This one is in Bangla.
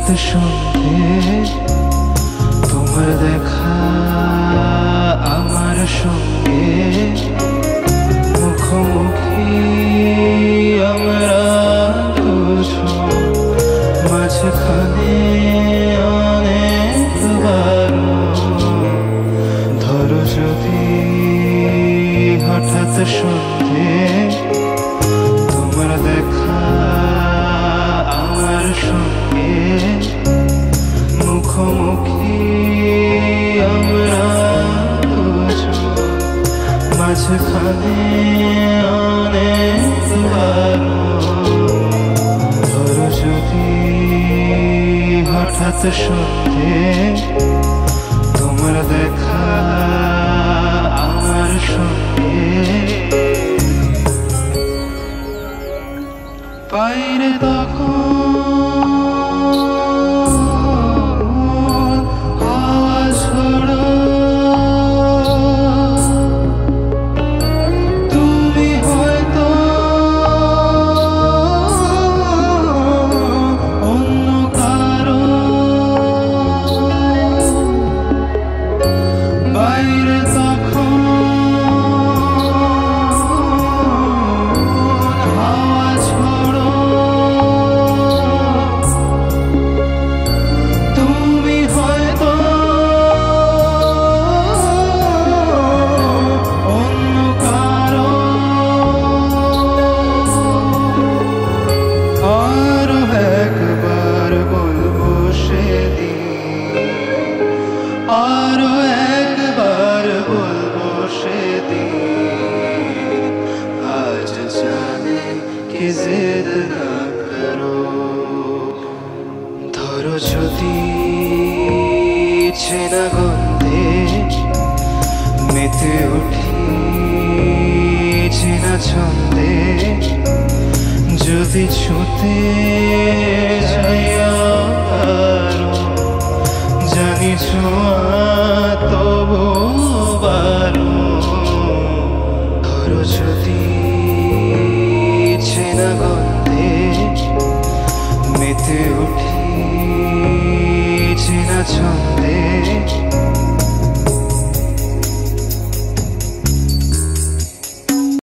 হঠাৎ সন্ধে তোমার দেখা আমার সঙ্গে মুখোমুখি আমরা দুজন মাঝখানে অনেকবার ধরো যদি হঠাৎ সন্ধে তোমার দেখা আমার সঙ্গে মুখোমুখি আমরা দুজন মাঝখানে অনেকবার ধরো যদি হঠাৎ সন্ধে তোমার দেখা আমার সঙ্গে বাইরে তখন আওয়াজ হলো তুমি হয়তো অন্য কারো বাইরে তখন আরো একবার বলবো সেদিন আজ জানে কি জিদ না করো ধরো যদি চেনা গন্ধে মেতে উঠি চেনা ছন্দে যদি ছুতে যাইয়া জানিছো